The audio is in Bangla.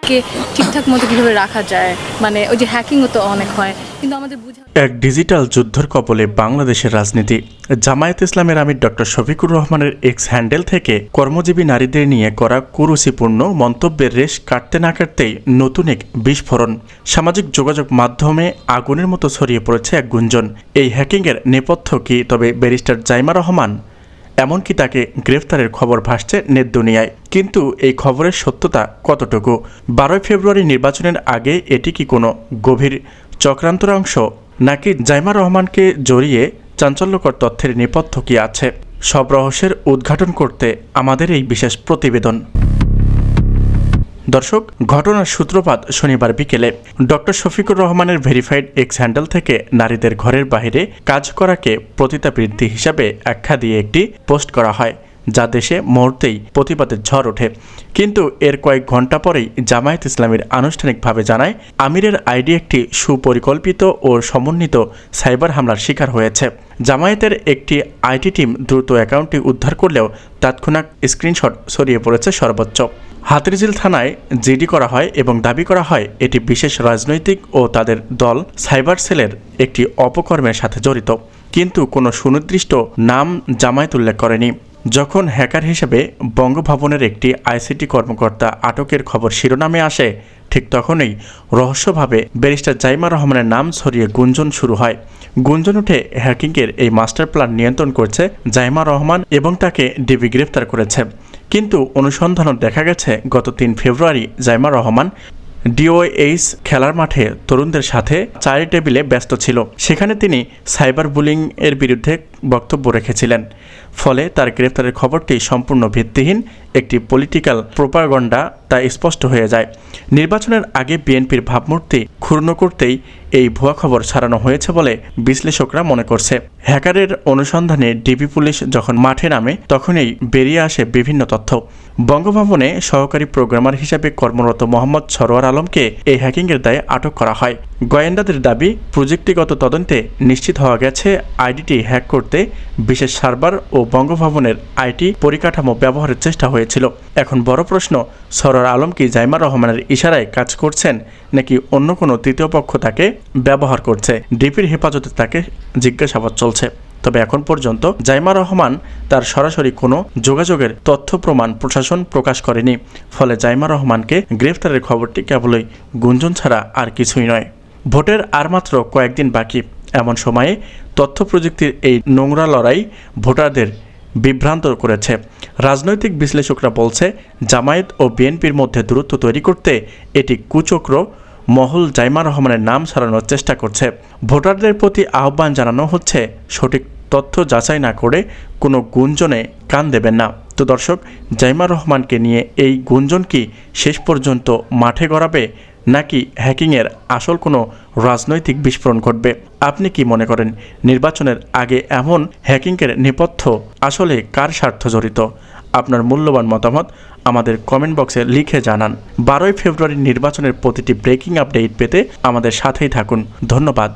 দেশকে ঠিকঠাক মতো কীভাবে রাখা যায়, মানে ওই যে হ্যাকিংও তো অনেক হয়, কিন্তু আমাদের এক ডিজিটাল যুদ্ধের কবলে বাংলাদেশের রাজনীতি। জামায়াত ইসলামের আমির ডক্টর শফিকুর রহমানের এক্স হ্যান্ডেল থেকে কর্মজীবী নারীদের নিয়ে করা কুরুচিপূর্ণ মন্তব্যের রেশ কাটতে না কাটতেই নতুন এক বিস্ফোরণ। সামাজিক যোগাযোগ মাধ্যমে আগুনের মতো ছড়িয়ে পড়েছে এক গুঞ্জন। এই হ্যাকিংয়ের নেপথ্য কি তবে ব্যারিস্টার জাইমা রহমান? এমনকি তাকে গ্রেফতারের খবর ভাসছে নেট দুনিয়ায়। কিন্তু এই খবরের সত্যতা কতটুকু? 12 ফেব্রুয়ারি নির্বাচনের আগে এটি কি কোনো গভীর চক্রান্তের অংশ, নাকি জাইমা রহমানকে জড়িয়ে চাঞ্চল্যকর তথ্যের নেপথ্য কি আছে? সব রহস্যের উদ্ঘাটন করতে আমাদের এই বিশেষ প্রতিবেদন। দর্শক, ঘটনার সূত্রপাত শনিবার বিকেলে ডক্টর শফিকুর রহমানের ভেরিফাইড এক্স হ্যান্ডেল থেকে নারীদের ঘরের বাইরে কাজ করাকে পতিতাবৃত্তি হিসাবে আখ্যা দিয়ে একটি পোস্ট করা হয়, যা দেশে মুহূর্তেই প্রতিবাদের ঝড় ওঠে। কিন্তু এর কয়েক ঘন্টা পরেই জামায়াত ইসলামীর আনুষ্ঠানিকভাবে জানায়, আমিরের আইডি একটি সুপরিকল্পিত ও সমন্বিত সাইবার হামলার শিকার হয়েছে। জামায়াতের একটি আইটি টিম দ্রুত অ্যাকাউন্টটি উদ্ধার করলেও তাৎক্ষণিক স্ক্রিনশট ছড়িয়ে পড়েছে সর্বোচ্চ। হাতিরঝিল থানায় জিডি করা হয় এবং দাবি করা হয় এটি বিশেষ রাজনৈতিক ও তাদের দল সাইবার সেলের একটি অপকর্মের সাথে জড়িত, কিন্তু কোনো সুনির্দিষ্ট নাম জামায়াত উল্লেখ করেনি। যখন হ্যাকার হিসেবে বঙ্গভবনের একটি আইসিটি কর্মকর্তা আটকের খবর শিরোনামে আসে, ঠিক তখনই রহস্যভাবে ব্যারিস্টার জাইমা রহমানের নাম ছড়িয়ে গুঞ্জন শুরু হয়। গুঞ্জন উঠে হ্যাকিংয়ের এই মাস্টার প্ল্যান নিয়ন্ত্রণ করছে জাইমা রহমান এবং তাকে ডিবি গ্রেফতার করেছে। কিন্তু অনুসন্ধানও দেখা গেছে গত 3 ফেব্রুয়ারি জাইমা রহমান ডিওএইচ খেলার মাঠে তরুণদের সাথে চায়ের টেবিলে ব্যস্ত ছিল। সেখানে তিনি সাইবার বুলিং এর বিরুদ্ধে বক্তব্য রেখেছিলেন। ফলে তার গ্রেফতারের খবরটি সম্পূর্ণ ভিত্তিহীন একটি পলিটিক্যাল প্রোপাগান্ডা তা স্পষ্ট হয়ে যায়। নির্বাচনের আগে বিএনপির ভাবমূর্তি ক্ষুণ্ণ করতেই এই ভুয়া খবর ছড়ানো হয়েছে বলে বিশ্লেষকরা মনে করছে। হ্যাকারের অনুসন্ধানে ডিবি পুলিশ যখন মাঠে নামে, তখনই বেরিয়ে আসে বিভিন্ন তথ্য। বঙ্গভবনে সহকারী প্রোগ্রামার হিসেবে কর্মরত মোহাম্মদ সরোয়ার আলমকে এই হ্যাকিংয়ের দায়ে আটক করা হয়। গোয়েন্দাদের দাবি, প্রযুক্তিগত তদন্তে নিশ্চিত হওয়া গেছে আইডিটি হ্যাক করতে বিশেষ সার্ভার ও বঙ্গভবনের আইটি পরিকাঠামো ব্যবহারের চেষ্টা হয়েছিল। এখন বড় প্রশ্ন, সরোয়ার আলম কি জাইমা রহমানের ইশারায় কাজ করছেন, নাকি অন্য কোনো তৃতীয় পক্ষ তাকে ব্যবহার করছে? ডিপির হেফাজতে তাকে জিজ্ঞাসাবাদ চলছে। তবে এখন পর্যন্ত জাইমা রহমান তার সরাসরি কোনো যোগাযোগের তথ্য প্রমাণ প্রশাসন প্রকাশ করেনি। ফলে জাইমা রহমানকে গ্রেফতারের খবরটি কেবলই গুঞ্জন ছাড়া আর কিছুই নয়। ভোটের আর মাত্র কয়েকদিন বাকি, এমন সময়ে তথ্য প্রযুক্তির এই নোংরা লড়াই ভোটারদের বিভ্রান্ত করেছে। রাজনৈতিক বিশ্লেষকরা বলছে, জামায়াত ও বিএনপির মধ্যে দূরত্ব তৈরি করতে এটি কুচক্র মহল জাইমা রহমানের নাম ছড়ানোর চেষ্টা করছে। ভোটারদের প্রতি আহ্বান জানানো হচ্ছে, সঠিক তথ্য যাচাই না করে কোনো গুঞ্জনে কান দেবেন না। তো দর্শক, জাইমা রহমানকে নিয়ে এই গুঞ্জন কি শেষ পর্যন্ত মাঠে গড়াবে, নাকি হ্যাকিংয়ের আসল কোনো রাজনৈতিক বিস্ফোরণ ঘটবে? আপনি কি মনে করেন, নির্বাচনের আগে এমন হ্যাকিংয়ের নেপথ্য আসলে কার স্বার্থ জড়িত? আপনার মূল্যবান মতামত আমাদের কমেন্ট বক্সে লিখে জানান। 12 ফেব্রুয়ারি নির্বাচনের প্রতিটি ব্রেকিং আপডেট পেতে আমাদের সাথেই থাকুন। ধন্যবাদ।